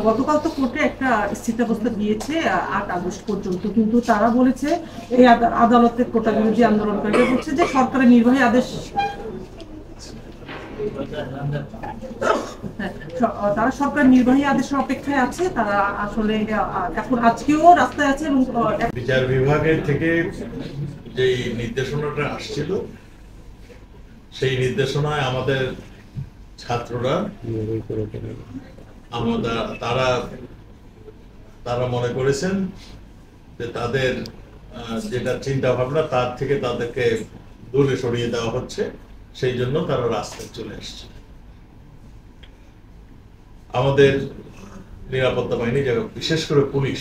গতকাল তো কোর্টে একটা স্থিতাবস্থা দিয়েছে 8 আগস্ট পর্যন্ত, কিন্তু তারা বলেছে এই আদালতের কোটা বিরোধী আন্দোলনকারীরা বলছে যে সরকারের নির্বাহী আদেশ, তারা সরকার নির্বাহী আদেশের অপেক্ষায় আছে। তারা আসলে এখন আজকেও রাস্তায় আছে এবং বিচার বিভাগের থেকে যে নির্দেশনাটা আসছিল সেই নির্দেশনায় আমাদের ছাত্ররা তারা মনে করেছেন যে তাদের যেটা চিন্তা ভাবনা তার থেকে তাদেরকে দূরে সরিয়ে দেওয়া হচ্ছে, সেই জন্য তারা রাস্তায় চলে আসছে। আমাদের নিরাপত্তা বাহিনী, বিশেষ করে পুলিশ,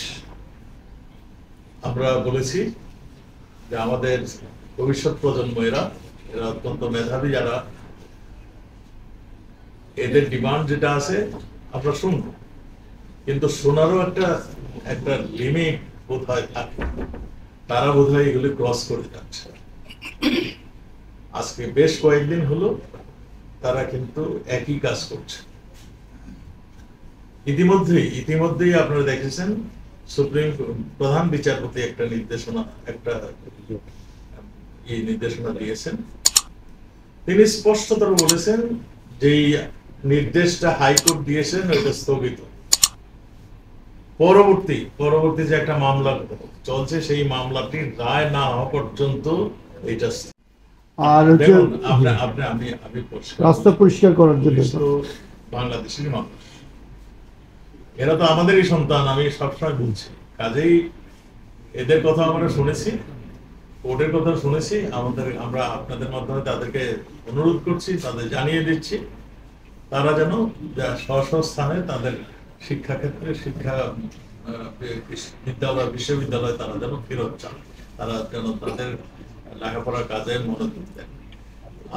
আমরা বলেছি যে আমাদের ভবিষ্যৎ প্রজন্ম এরা অত্যন্ত মেধাবী, যারা এদের ডিমান্ড যেটা আছে আমরা শুনবো, কিন্তু শোনারও একটা লিমিট বোধহয় থাকে। তারা বোধহয় এগুলি ক্রস করে যাচ্ছে। আজকে বেশ কয়েকদিন হলো তারা কিন্তু একই কাজ করছে। ইতিমধ্যেই আপনারা দেখেছেন সুপ্রিম প্রধান বিচারপতি একটা নির্দেশনা দিয়েছেন। তিনি স্পষ্টতর বলেছেন যে নির্দেশটা হাইকোর্ট দিয়েছেন ওইটা স্থগিত। পরবর্তী যে একটা মামলা চলছে সেই মামলাটির রায় না হওয়া পর্যন্ত এটা। আর আমি রাস্তা পরিষ্কার করার জন্য বাংলাদেশের মানুষ, এরা তো আমাদেরই সন্তান, আমি সবসময় বলছি। কাজেই এদের কথা আমরা শুনেছি, কোর্টের কথা শুনেছি। আমরা আপনাদের মাধ্যমে তাদেরকে অনুরোধ করছি, তাদের জানিয়ে দিচ্ছি, তারা যেন স্ব স্থানে তাদের শিক্ষাক্ষেত্রে বিশ্ববিদ্যালয়ে তারা যেন ফেরত চান, তারা যেন তাদের লেখাপড়ার কাজে মনোযোগ দেন।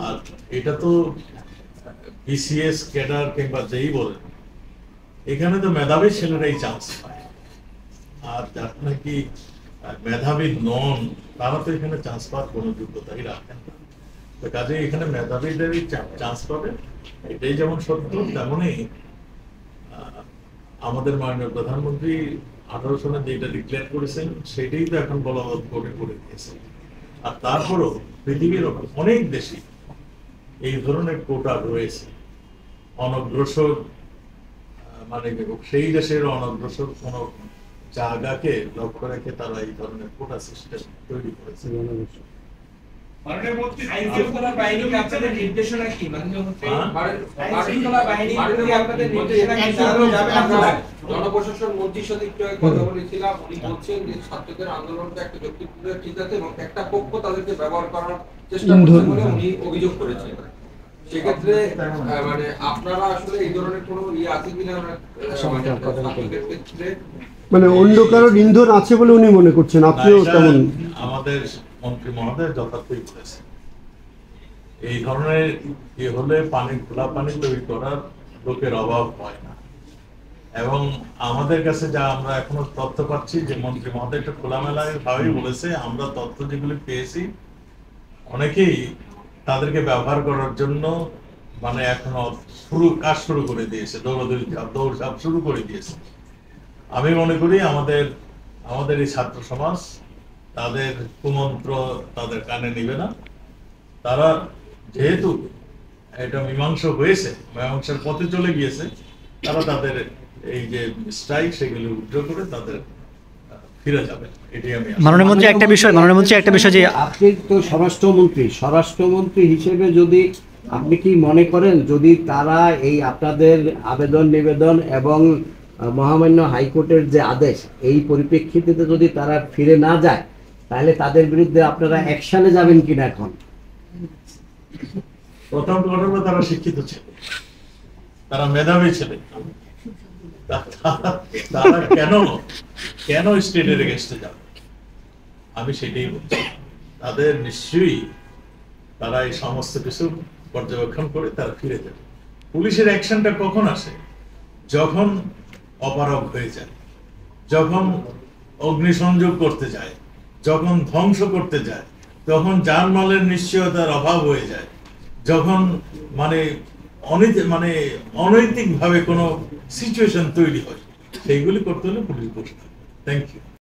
আর এটা তো বিসিএস ক্যাডার কিংবা যেই বলেন, এখানে তো মেধাবী ছেলেরাই চান্স পায়, আর যারা নাকি মেধাবী নন তারা তো এখানে চান্স পাওয়ার কোনো যোগ্যতাই রাখেন না। তো কাজে এখানে মেধাবীদেরই চান্স পাবে, এটাই যেমন সত্য, তেমনই আমাদের মাননীয় প্রধানমন্ত্রী 18 সালে যেটা ডিক্লেয়ার করেছেন সেটাই তো এখন বলবৎ করে দিয়েছেন। আর তারপরও পৃথিবীর অনেক দেশে এই ধরনের কোটা রয়েছে। অনগ্রসর মানে সেই দেশের অনগ্রসর কোন জায়গাকে লক্ষ্য রেখে তারা এই ধরনের কোটা সিস্টেম তৈরি করেছে। জনপ্রশাসন মন্ত্রীর সাথে একটু কথা বলেছিলাম, উনি বলছেন যে ছাত্রদের আন্দোলনটা একটা যৌক্তিক ঠিক আছে এবং একটা পক্ষ তাদেরকে ব্যবহার করার চেষ্টা করছে বলে উনি অভিযোগ করেছেন। সেক্ষেত্রে মানে আপনারা আসলে এই ধরনের কোনো আছে কিনা মানে অন্য কারোর ইন্ধন আছে বলে উনি মনে করছেন? আপনিও তেমন? আমাদের মন্ত্রী মহোদয় যথার্থই বলেছেন, এই ধরনের হলে খোলা পানি তৈরি করার লোকের অভাব হয় না। এবং আমাদের কাছে যা আমরা এখনো তথ্য পাচ্ছি যে মন্ত্রী মহোদয় একটা খোলামেলা ভাবেই বলেছে, আমরা তথ্য যেগুলি পেয়েছি অনেকেই তাদেরকে ব্যবহার করার জন্য মানে এখনো কাজ শুরু করে দিয়েছে, দৌড়ঝাঁপ শুরু করে দিয়েছে। আমি মনে করি আমাদের এই ছাত্র সমাজ তাদের কুমন্ত্র তাদের কানে নিবে না। তারা যেহেতু এটা মীমাংসার পথে চলে গিয়েছে, তারা তাদের এই যে স্ট্রাইক সেগুলি উইথড্র করে তাদের ফিরে যাবে। এটাই আমি মাননীয় মন্ত্রী একটা বিষয় যে আপনি তো স্বরাষ্ট্রমন্ত্রী হিসেবে যদি আপনি কি মনে করেন যদি তারা এই আপনাদের আবেদন নিবেদন এবং মহামান্য হাইকোর্টের যে আদেশ এই পরিপ্রেক্ষিতে যদি তারা ফিরে না যায়, তাহলে তাদের বিরুদ্ধে আপনারা অ্যাকশনে যাবেন কিনা? এখন প্রথম ঘটনা, তারা শিক্ষিত ছেলে, তারা মেধাবী ছেলে, তারা কেন স্টেটের এগেইনস্টে যাবে? আমি সেটাই বলছি, তাদের নিশ্চয়ই তারা এই সমস্ত কিছু পর্যবেক্ষণ করে তারা ফিরে যাবে। পুলিশের অ্যাকশনটা কখন আসে? যখন অপারগ হয়ে যায়, যখন অগ্নিসংযোগ করতে যায়, যখন ধ্বংস করতে যায়, যখন জানমালের নিশ্চয়তার অভাব হয়ে যায়, যখন মানে মানে অনৈতিক ভাবে কোনো সিচুয়েশন তৈরি হয়, সেইগুলি করতে হলে পুলিশ করতে। Thank you.